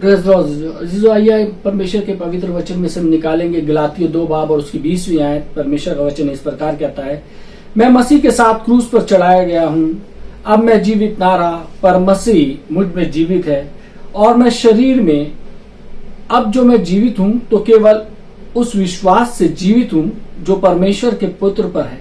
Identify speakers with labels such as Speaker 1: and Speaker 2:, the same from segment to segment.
Speaker 1: अजीजों, आइए परमेश्वर के पवित्र वचन में से हम निकालेंगे गलातियों 2 बाब और उसकी 20वीं आयत। परमेश्वर का वचन इस प्रकार कहता है, मैं मसीह के साथ क्रूस पर चढ़ाया गया हूँ। अब मैं जीवित ना रहा, पर मसीह मुझ में जीवित है। और मैं शरीर में अब जो मैं जीवित हूँ तो केवल उस विश्वास से जीवित हूँ जो परमेश्वर के पुत्र पर है,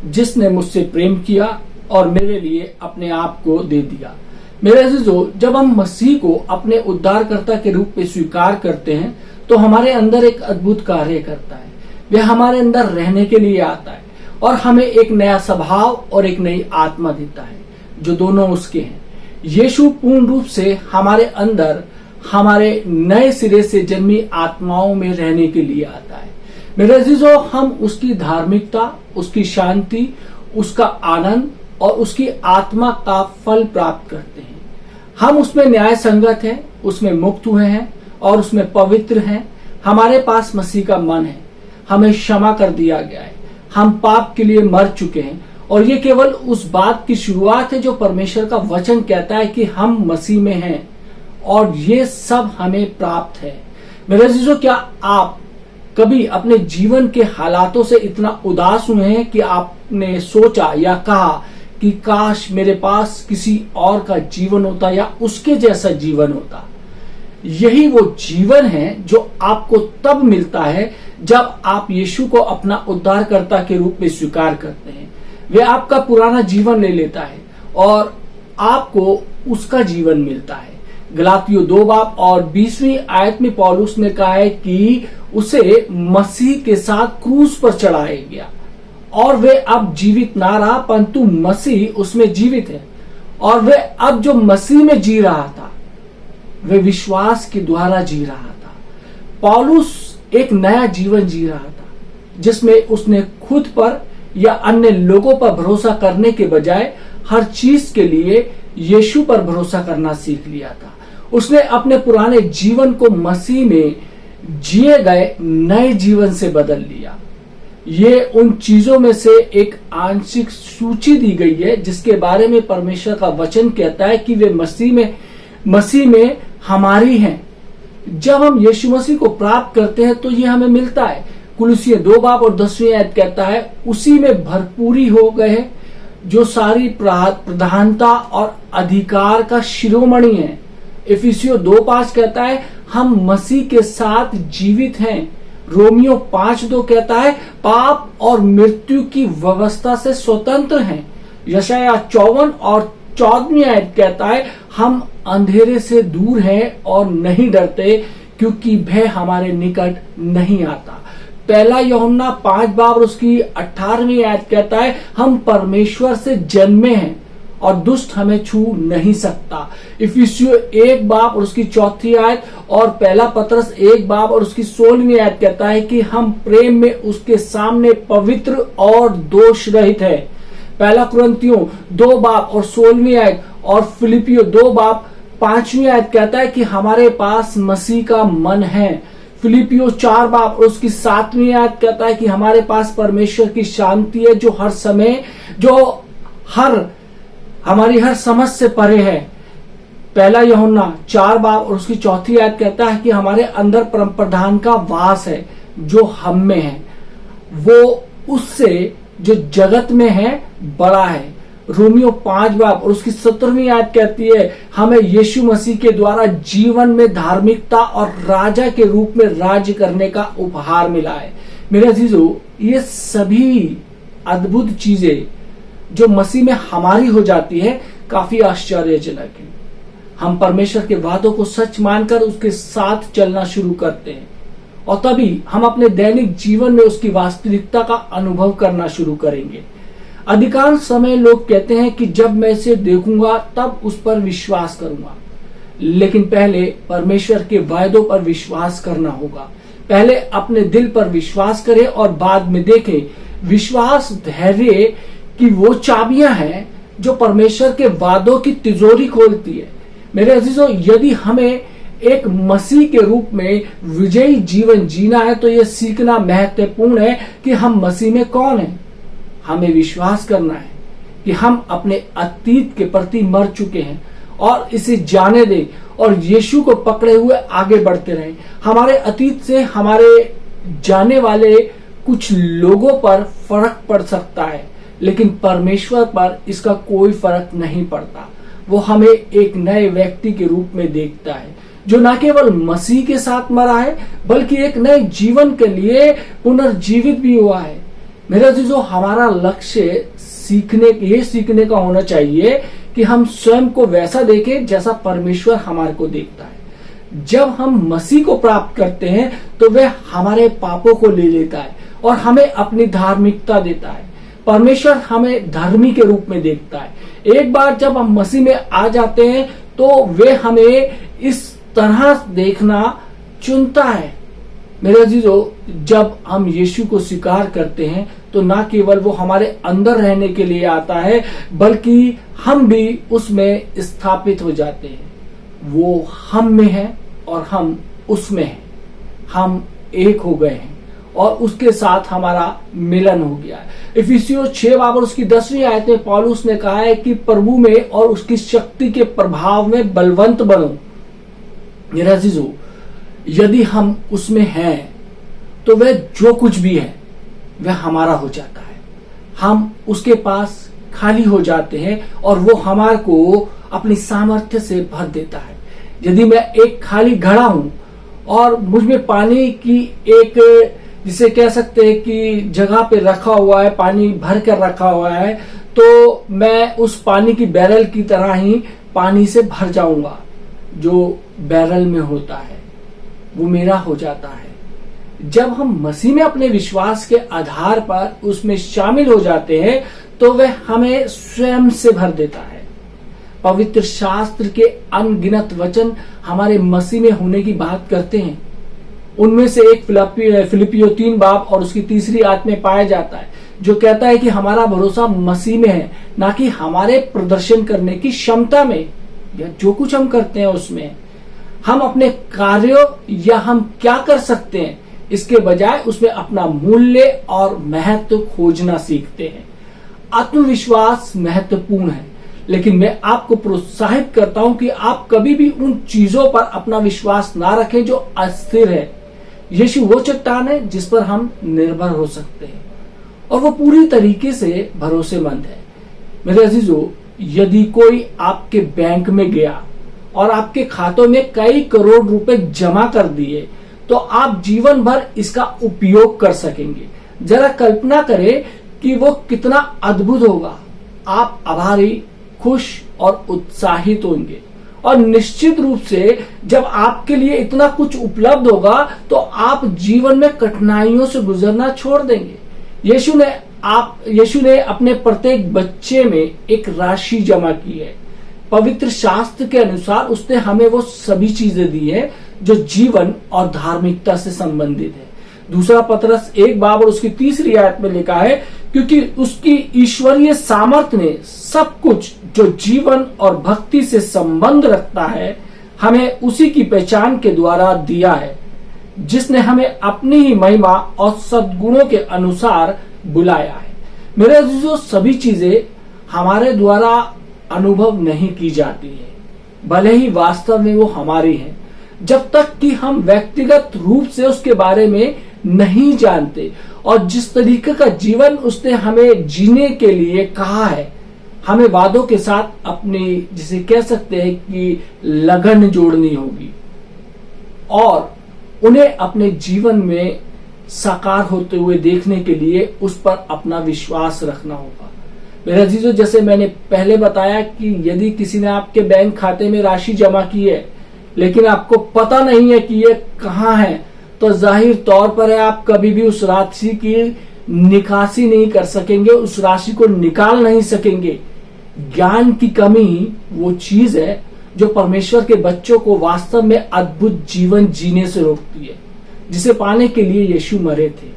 Speaker 1: जिसने मुझसे प्रेम किया और मेरे लिए अपने आप को दे दिया। मेरे अजीजों, जब हम मसीह को अपने उद्धारकर्ता के रूप में स्वीकार करते हैं तो हमारे अंदर एक अद्भुत कार्य करता है। वह हमारे अंदर रहने के लिए आता है और हमें एक नया स्वभाव और एक नई आत्मा देता है, जो दोनों उसके हैं। यीशु पूर्ण रूप से हमारे अंदर हमारे नए सिरे से जन्मी आत्माओं में रहने के लिए आता है। मेरे अजीजों, हम उसकी धार्मिकता, उसकी शांति, उसका आनंद और उसकी आत्मा का फल प्राप्त करते हैं। हम उसमें न्याय संगत हैं, उसमें मुक्त हुए हैं और उसमें पवित्र हैं। हमारे पास मसीह का मन है, हमें क्षमा कर दिया गया है, हम पाप के लिए मर चुके हैं। और ये केवल उस बात की शुरुआत है जो परमेश्वर का वचन कहता है कि हम मसीह में हैं और ये सब हमें प्राप्त है। मेरे अजीजों, क्या आप कभी अपने जीवन के हालातों से इतना उदास हुए हैं कि आपने सोचा या कहा कि काश मेरे पास किसी और का जीवन होता या उसके जैसा जीवन होता? यही वो जीवन है जो आपको तब मिलता है जब आप यीशु को अपना उद्धारकर्ता के रूप में स्वीकार करते हैं। वह आपका पुराना जीवन ले लेता है और आपको उसका जीवन मिलता है। गलातियों 2 बाब और 20वीं आयत में पौलुस ने कहा है कि उसे मसीह के साथ क्रूस पर चढ़ाया गया और वे अब जीवित ना रहा, परंतु मसीह उसमें जीवित है। और वे अब जो मसीह में जी रहा था वे विश्वास के द्वारा जी रहा था। पौलुस एक नया जीवन जी रहा था जिसमें उसने खुद पर या अन्य लोगों पर भरोसा करने के बजाय हर चीज के लिए यीशु पर भरोसा करना सीख लिया था। उसने अपने पुराने जीवन को मसीह में जिए गए नए जीवन से बदल लिया। ये उन चीजों में से एक आंशिक सूची दी गई है जिसके बारे में परमेश्वर का वचन कहता है कि वे मसीह में हमारी हैं। जब हम यीशु मसीह को प्राप्त करते हैं तो ये हमें मिलता है। कुलुसियों 2 बाब और 10वीं आयत कहता है, उसी में भरपूरी हो गए जो सारी प्रधानता और अधिकार का शिरोमणि है। इफिसियों 2:5 कहता है, हम मसीह के साथ जीवित हैं। रोमियो 5:2 कहता है, पाप और मृत्यु की व्यवस्था से स्वतंत्र हैं। यशायाह 54 और 14वीं आयत कहता है, हम अंधेरे से दूर हैं और नहीं डरते क्योंकि भय हमारे निकट नहीं आता। पहला यूहन्ना 5 बाब और उसकी 18वीं आयत कहता है, हम परमेश्वर से जन्मे हैं और दुष्ट हमें छू नहीं सकता। इफिसियों 1 बाब और उसकी 4थी आयत और पहला पतरस 1 बाब और उसकी 16वीं आयत कहता है कि हम प्रेम में उसके सामने पवित्र और दोष रहित है। पहला कुरिन्थियों 2 बाब और 16वीं आयत और फिलिपियों 2 बाब 5वीं आयत कहता है कि हमारे पास मसीह का मन है। फिलिपियों 4 बाब और उसकी 7वीं आयत कहता है कि हमारे पास परमेश्वर की शांति है जो हर समय हमारी हर समझ से परे है। पहला यूहन्ना 4 बाब और उसकी 4थी आयत कहता है कि हमारे अंदर परम प्रधान का वास है जो हम में है, वो उससे जो जगत में है बड़ा है। रोमियो 5 बाब और उसकी 17वीं आयत कहती है, हमें यीशु मसीह के द्वारा जीवन में धार्मिकता और राजा के रूप में राज्य करने का उपहार मिला है। मेरे अजीजों, ये सभी अद्भुत चीजें जो मसीह में हमारी हो जाती है काफी आश्चर्यजनक है। हम परमेश्वर के वादों को सच मानकर उसके साथ चलना शुरू करते हैं और तभी हम अपने दैनिक जीवन में उसकी वास्तविकता का अनुभव करना शुरू करेंगे। अधिकांश समय लोग कहते हैं कि जब मैं इसे देखूंगा तब उस पर विश्वास करूंगा, लेकिन पहले परमेश्वर के वायदों पर विश्वास करना होगा। पहले अपने दिल पर विश्वास करें और बाद में देखें। विश्वास धैर्य की वो चाबियां हैं जो परमेश्वर के वादों की तिजोरी खोलती है। मेरे अजीजों, यदि हमें एक मसीह के रूप में विजयी जीवन जीना है तो यह सीखना महत्वपूर्ण है कि हम मसीह में कौन हैं। हमें विश्वास करना है कि हम अपने अतीत के प्रति मर चुके हैं और इसे जाने दें और यीशु को पकड़े हुए आगे बढ़ते रहें। हमारे अतीत से हमारे जाने वाले कुछ लोगों पर फर्क पड़ सकता है, लेकिन परमेश्वर पर इसका कोई फर्क नहीं पड़ता। वो हमें एक नए व्यक्ति के रूप में देखता है, जो न केवल मसीह के साथ मरा है बल्कि एक नए जीवन के लिए पुनर्जीवित भी हुआ है। मेरा जो हमारा लक्ष्य सीखने का होना चाहिए कि हम स्वयं को वैसा देखें जैसा परमेश्वर हमारे को देखता है। जब हम मसीह को प्राप्त करते हैं तो वह हमारे पापों को ले लेता है और हमें अपनी धार्मिकता देता है। परमेश्वर हमें धर्मी के रूप में देखता है। एक बार जब हम मसीह में आ जाते हैं तो वे हमें इस तरह देखना चुनता है। मेरे अजीजों, जब हम यीशु को स्वीकार करते हैं तो न केवल वो हमारे अंदर रहने के लिए आता है बल्कि हम भी उसमें स्थापित हो जाते हैं। वो हम में है और हम उसमें हैं। हम एक हो गए हैं और उसके साथ हमारा मिलन हो गया है। इफिसियों 6 और उसकी 10वीं आयत में पौलुस ने कहा है कि प्रभु में और उसकी शक्ति के प्रभाव में बलवंत बनो। मेरे अजीजों, यदि हम उसमें हैं तो वह जो कुछ भी है वह हमारा हो जाता है। हम उसके पास खाली हो जाते हैं और वो हमारे को अपनी सामर्थ्य से भर देता है। यदि मैं एक खाली घड़ा हूं और मुझ में पानी की एक, जिसे कह सकते हैं कि जगह पे रखा हुआ है, पानी भर कर रखा हुआ है, तो मैं उस पानी की बैरल की तरह ही पानी से भर जाऊंगा। जो बैरल में होता है वो मेरा हो जाता है। जब हम मसीह में अपने विश्वास के आधार पर उसमें शामिल हो जाते हैं तो वह हमें स्वयं से भर देता है। पवित्र शास्त्र के अनगिनत वचन हमारे मसीह में होने की बात करते हैं। उनमें से एक फिलिपियों 3 और उसकी 3री आयत में पाया जाता है, जो कहता है कि हमारा भरोसा मसीह में है, ना कि हमारे प्रदर्शन करने की क्षमता में या जो कुछ हम करते हैं उसमें। हम अपने कार्यों या हम क्या कर सकते हैं इसके बजाय उसमें अपना मूल्य और महत्व खोजना सीखते हैं। आत्मविश्वास महत्वपूर्ण है, लेकिन मैं आपको प्रोत्साहित करता हूं कि आप कभी भी उन चीजों पर अपना विश्वास ना रखें जो अस्थिर है। यीशु वो चट्टान है जिस पर हम निर्भर हो सकते हैं और वो पूरी तरीके से भरोसेमंद है। मेरे अजीजों, यदि कोई आपके बैंक में गया और आपके खातों में कई करोड़ रुपए जमा कर दिए तो आप जीवन भर इसका उपयोग कर सकेंगे। जरा कल्पना करें कि वो कितना अद्भुत होगा। आप आभारी, खुश और उत्साहित होंगे और निश्चित रूप से जब आपके लिए इतना कुछ उपलब्ध होगा तो आप जीवन में कठिनाइयों से गुजरना छोड़ देंगे। यीशु ने अपने प्रत्येक बच्चे में एक राशि जमा की है। पवित्र शास्त्र के अनुसार उसने हमें वो सभी चीजें दी है जो जीवन और धार्मिकता से संबंधित है। दूसरा पतरस 1 और उसकी 3री आयत में लिखा है, क्योंकि उसकी ईश्वरीय सामर्थ्य ने सब कुछ जो जीवन और भक्ति से संबंध रखता है हमें उसी की पहचान के द्वारा दिया है, जिसने हमें अपनी ही महिमा और सद्गुणों के अनुसार बुलाया है। मेरे अजीजों, सभी चीजें हमारे द्वारा अनुभव नहीं की जाती है, भले ही वास्तव में वो हमारी है, जब तक कि हम व्यक्तिगत रूप से उसके बारे में नहीं जानते और जिस तरीके का जीवन उसने हमें जीने के लिए कहा है, हमें वादों के साथ अपनी, जिसे कह सकते हैं कि लगन जोड़नी होगी और उन्हें अपने जीवन में साकार होते हुए देखने के लिए उस पर अपना विश्वास रखना होगा। मेरे अजीजों, जैसे मैंने पहले बताया कि यदि किसी ने आपके बैंक खाते में राशि जमा की है लेकिन आपको पता नहीं है कि ये कहाँ है, तो जाहिर तौर पर है आप कभी भी उस राशि की निकासी नहीं कर सकेंगे, उस राशि को निकाल नहीं सकेंगे। ज्ञान की कमी वो चीज है जो परमेश्वर के बच्चों को वास्तव में अद्भुत जीवन जीने से रोकती है, जिसे पाने के लिए यीशु मरे थे।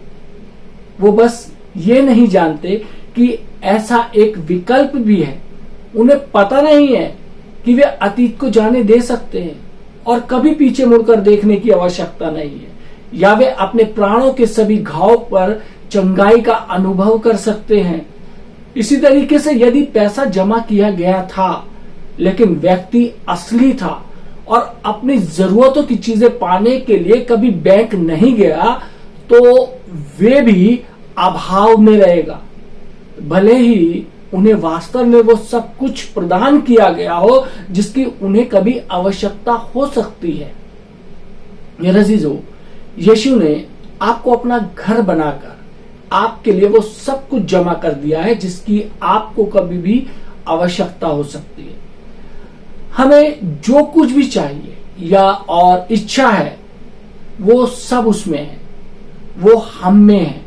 Speaker 1: वो बस ये नहीं जानते कि ऐसा एक विकल्प भी है। उन्हें पता नहीं है कि वे अतीत को जाने दे सकते हैं और कभी पीछे मुड़कर देखने की आवश्यकता नहीं है, या वे अपने प्राणों के सभी घाव पर चंगाई का अनुभव कर सकते हैं। इसी तरीके से यदि पैसा जमा किया गया था लेकिन व्यक्ति असली था और अपनी जरूरतों की चीजें पाने के लिए कभी बैंक नहीं गया तो वे भी अभाव में रहेगा, भले ही उन्हें वास्तव में वो सब कुछ प्रदान किया गया हो जिसकी उन्हें कभी आवश्यकता हो सकती है। मेरे अजीजों, यीशु ने आपको अपना घर बनाकर आपके लिए वो सब कुछ जमा कर दिया है जिसकी आपको कभी भी आवश्यकता हो सकती है। हमें जो कुछ भी चाहिए या और इच्छा है वो सब उसमें है, वो हम में है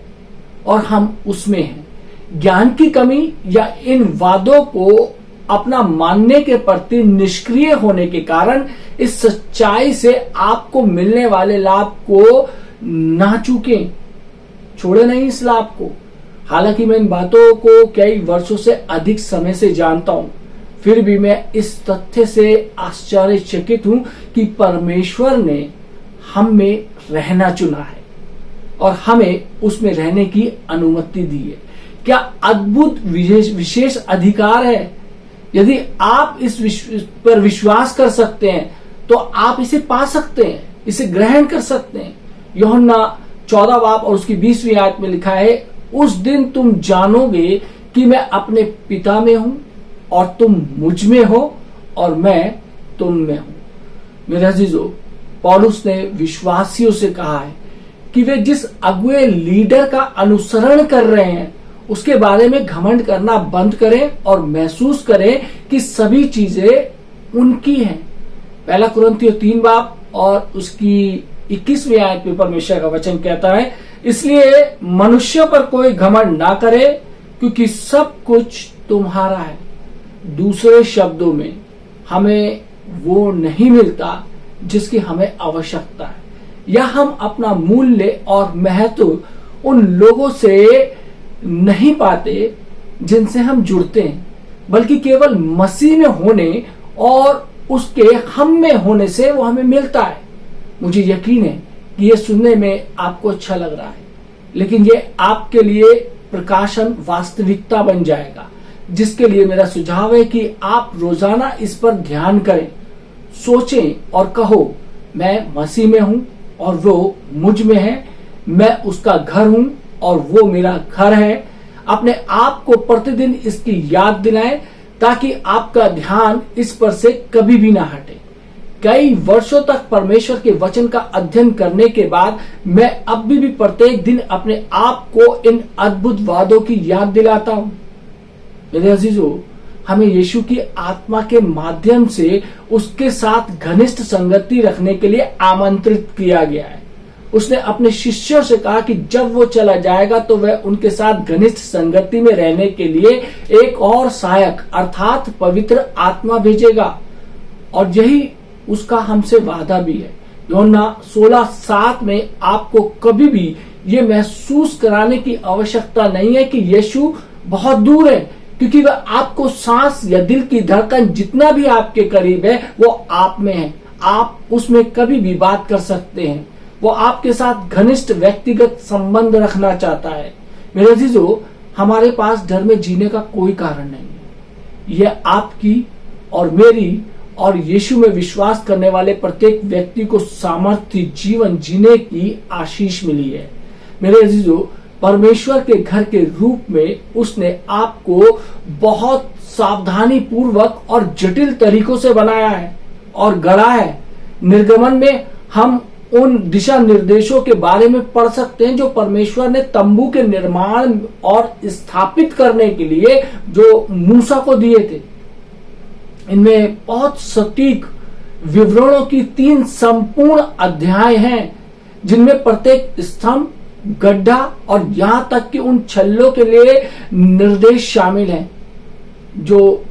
Speaker 1: और हम उसमें हैं। ज्ञान की कमी या इन वादों को अपना मानने के प्रति निष्क्रिय होने के कारण इस सच्चाई से आपको मिलने वाले लाभ को ना चूकें, छोड़े नहीं इस लाभ को। हालांकि मैं इन बातों को कई वर्षों से अधिक समय से जानता हूं, फिर भी मैं इस तथ्य से आश्चर्यचकित हूं कि परमेश्वर ने हम में रहना चुना है और हमें उसमें रहने की अनुमति दी है। क्या अद्भुत विशेष अधिकार है। यदि आप इस पर विश्वास कर सकते हैं तो आप इसे पा सकते हैं, इसे ग्रहण कर सकते हैं। यूहन्ना 14 बाब और उसकी 20वीं आयत में लिखा है, उस दिन तुम जानोगे कि मैं अपने पिता में हूं और तुम मुझ में हो और मैं तुम में हूं। मेरे अजीजों, पौलुस ने विश्वासियों से कहा है कि वे जिस अगुए लीडर का अनुसरण कर रहे हैं उसके बारे में घमंड करना बंद करें और महसूस करें कि सभी चीजें उनकी हैं। पहला कुरिन्थियों 3 बाब और उसकी 21वीं आयत में परमेश्वर का वचन कहता है, इसलिए मनुष्यों पर कोई घमंड ना करे क्योंकि सब कुछ तुम्हारा है। दूसरे शब्दों में, हमें वो नहीं मिलता जिसकी हमें आवश्यकता है, या हम अपना मूल्य और महत्व उन लोगों से नहीं पाते जिनसे हम जुड़ते हैं, बल्कि केवल मसीह में होने और उसके हम में होने से वो हमें मिलता है। मुझे यकीन है कि ये सुनने में आपको अच्छा लग रहा है, लेकिन ये आपके लिए प्रकाशन वास्तविकता बन जाएगा, जिसके लिए मेरा सुझाव है कि आप रोजाना इस पर ध्यान करें, सोचें और कहो, मैं मसीह में हूं और वो मुझ में है, मैं उसका घर हूं और वो मेरा घर है। अपने आप को प्रतिदिन इसकी याद दिलाएं ताकि आपका ध्यान इस पर से कभी भी ना हटे। कई वर्षों तक परमेश्वर के वचन का अध्ययन करने के बाद मैं अब भी प्रत्येक दिन अपने आप को इन अद्भुत वादों की याद दिलाता हूं। मेरे अजीजों, हमें यीशु की आत्मा के माध्यम से उसके साथ घनिष्ठ संगति रखने के लिए आमंत्रित किया गया है। उसने अपने शिष्यों से कहा कि जब वो चला जाएगा तो वह उनके साथ घनिष्ठ संगति में रहने के लिए एक और सहायक अर्थात पवित्र आत्मा भेजेगा, और यही उसका हमसे वादा भी है। यूहन्ना 16:7 में आपको कभी भी ये महसूस कराने की आवश्यकता नहीं है कि यीशु बहुत दूर है, क्योंकि वह आपको सांस या दिल की धड़कन जितना भी आपके करीब है वो आप में है। आप उसमें कभी भी बात कर सकते हैं। वो आपके साथ घनिष्ठ व्यक्तिगत संबंध रखना चाहता है। मेरे अजीजों, हमारे पास डर में जीने का कोई कारण नहीं है। यह आपकी और मेरी और यीशु में विश्वास करने वाले प्रत्येक व्यक्ति को सामर्थ्य जीवन जीने की आशीष मिली है। मेरे अजीजों, परमेश्वर के घर के रूप में उसने आपको बहुत सावधानी पूर्वक और जटिल तरीकों से बनाया है और गढ़ा है। निर्गमन में हम उन दिशा निर्देशों के बारे में पढ़ सकते हैं जो परमेश्वर ने तंबू के निर्माण और स्थापित करने के लिए जो मूसा को दिए थे। इनमें बहुत सटीक विवरणों की 3 संपूर्ण अध्याय हैं, जिनमें प्रत्येक स्तंभ, गड्ढा और यहां तक कि उन छल्लों के लिए निर्देश शामिल हैं जो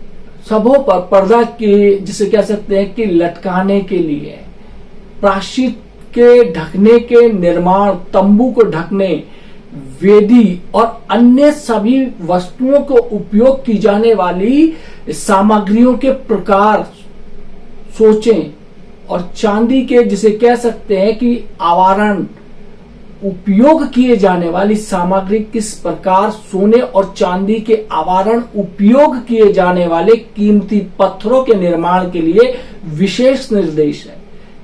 Speaker 1: सबों पर पर्दा के, जिसे कह सकते हैं कि लटकाने के लिए, प्रायश्चित के ढकने के निर्माण, तंबू को ढकने, वेदी और अन्य सभी वस्तुओं को उपयोग की जाने वाली सामग्रियों के प्रकार सोचें, और चांदी के, जिसे कह सकते हैं कि आवरण, उपयोग किए जाने वाली सामग्री किस प्रकार सोने और चांदी के आभूषण उपयोग किए जाने वाले कीमती पत्थरों के निर्माण के लिए विशेष निर्देश है।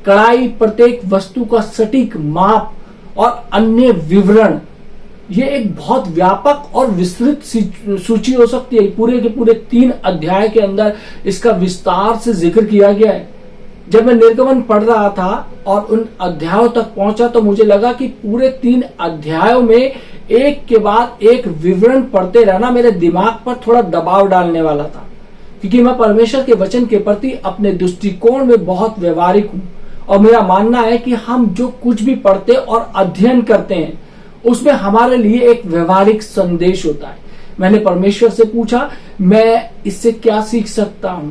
Speaker 1: कढ़ाई प्रत्येक वस्तु का सटीक माप और अन्य विवरण, ये एक बहुत व्यापक और विस्तृत सूची हो सकती है। पूरे के पूरे 3 अध्याय के अंदर इसका विस्तार से जिक्र किया गया है। जब मैं निर्गमन पढ़ रहा था और उन अध्यायों तक पहुंचा तो मुझे लगा कि पूरे 3 अध्यायों में एक के बाद एक विवरण पढ़ते रहना मेरे दिमाग पर थोड़ा दबाव डालने वाला था, क्योंकि मैं परमेश्वर के वचन के प्रति अपने दृष्टिकोण में बहुत व्यवहारिक हूं और मेरा मानना है कि हम जो कुछ भी पढ़ते और अध्ययन करते हैं उसमें हमारे लिए एक व्यवहारिक संदेश होता है। मैंने परमेश्वर से पूछा, मैं इससे क्या सीख सकता हूं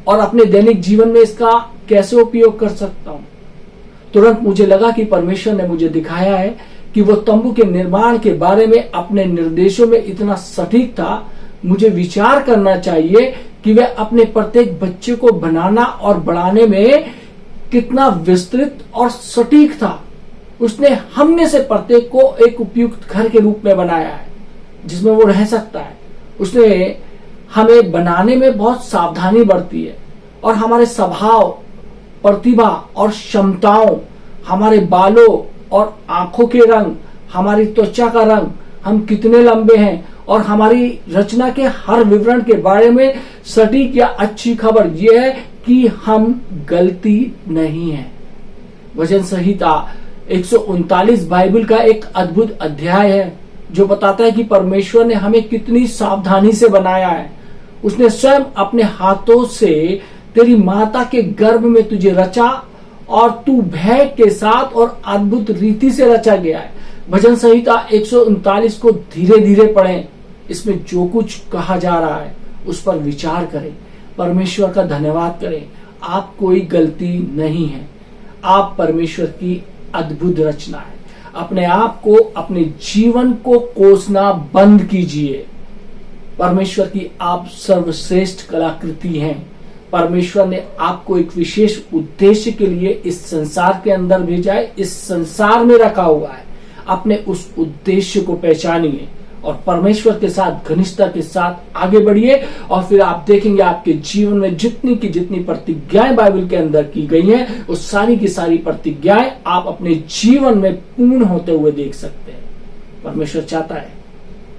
Speaker 1: और अपने दैनिक जीवन में इसका कैसे उपयोग कर सकता हूं। तुरंत मुझे लगा कि परमेश्वर ने मुझे दिखाया है कि वो तंबू के निर्माण के बारे में अपने निर्देशों में इतना सटीक था। मुझे विचार करना चाहिए कि वह अपने प्रत्येक बच्चे को बनाना और बढ़ाने में कितना विस्तृत और सटीक था। उसने हमने से प्रत्येक को एक उपयुक्त घर के रूप में बनाया है जिसमें वो रह सकता है। उसने हमें बनाने में बहुत सावधानी बरती है और हमारे स्वभाव, प्रतिभा और क्षमताओं, हमारे बालों और आंखों के रंग, हमारी त्वचा का रंग, हम कितने लंबे हैं और हमारी रचना के हर विवरण के बारे में सटीक या अच्छी खबर यह है कि हम गलती नहीं है। वचन संहिता 139 बाइबल का एक अद्भुत अध्याय है जो बताता है कि परमेश्वर ने हमें कितनी सावधानी से बनाया है। उसने स्वयं अपने हाथों से तेरी माता के गर्भ में तुझे रचा और तू भय के साथ और अद्भुत रीति से रचा गया है। भजन संहिता 139 को धीरे धीरे पढ़ें। इसमें जो कुछ कहा जा रहा है उस पर विचार करें, परमेश्वर का धन्यवाद करें। आप कोई गलती नहीं है, आप परमेश्वर की अद्भुत रचना है। अपने आप को, अपने जीवन को कोसना बंद कीजिए। परमेश्वर की आप सर्वश्रेष्ठ कलाकृति हैं। परमेश्वर ने आपको एक विशेष उद्देश्य के लिए इस संसार के अंदर भेजा है, इस संसार में रखा हुआ है। अपने उस उद्देश्य को पहचानिए और परमेश्वर के साथ घनिष्ठता के साथ आगे बढ़िए और फिर आप देखेंगे आपके जीवन में जितनी की जितनी प्रतिज्ञाएं बाइबल के अंदर की गई हैं, वो सारी की सारी प्रतिज्ञाएं आप अपने जीवन में पूर्ण होते हुए देख सकते हैं। परमेश्वर चाहता है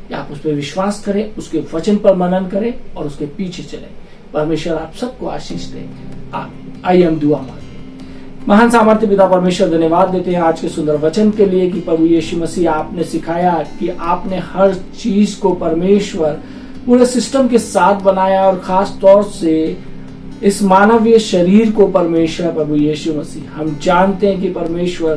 Speaker 1: कि आप उस पर विश्वास करें, उसके वचन पर मनन करें और उसके पीछे चलें। परमेश्वर आप सबको आशीष दे। आइए हम दुआ मांगें। महान सामर्थ्य पिता परमेश्वर, धन्यवाद देते हैं आज के सुंदर वचन के लिए कि प्रभु यीशु मसीह आपने सिखाया कि आपने हर चीज को परमेश्वर पूरे सिस्टम के साथ बनाया और खास तौर से इस मानवीय शरीर को परमेश्वर प्रभु यीशु मसीह, हम जानते हैं कि परमेश्वर,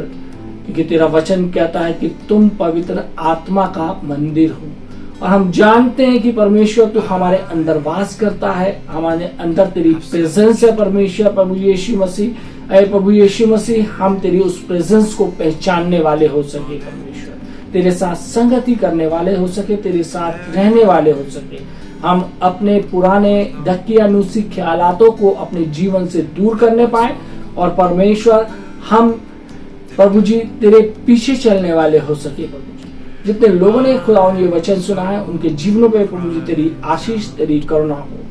Speaker 1: क्योंकि तेरा वचन कहता है कि तुम पवित्र आत्मा का मंदिर हो और हम जानते हैं कि परमेश्वर तू हमारे अंदर वास करता है, हमारे अंदर तेरी प्रेजेंस है। परमेश्वर प्रभु यीशु मसीह, अरे प्रभु यीशु मसीह, हम तेरी उस प्रेजेंस को पहचानने वाले हो सके। परमेश्वर तेरे साथ संगति करने वाले हो सके, तेरे साथ रहने वाले हो सके। हम अपने पुराने दकियानूसी ख्यालातों को अपने जीवन से दूर करने पाए और परमेश्वर हम प्रभु जी तेरे पीछे चलने वाले हो सके। प्रभु जी, जितने लोगों ने खुदावन ये वचन सुना है उनके जीवनों पे प्रभु जी तेरी आशीष, तेरी करुणा हो।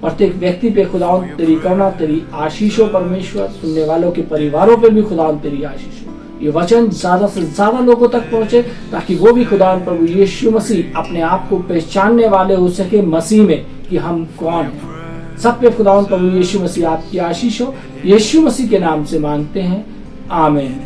Speaker 1: प्रत्येक व्यक्ति पे खुदावन तेरी करुणा, तेरी आशीष हो। परमेश्वर सुनने वालों के परिवारों पे भी खुदावन तेरी आशीष हो। ये वचन ज्यादा से ज्यादा लोगों तक पहुंचे ताकि वो भी खुदावन प्रभु यीशु मसीह अपने आप को पहचानने वाले हो सके मसीह में कि हम कौन हैं। सब पे खुदावन प्रभु यीशु मसीह आपकी आशीष हो। यीशु मसीह के नाम से मांगते हैं, आमीन।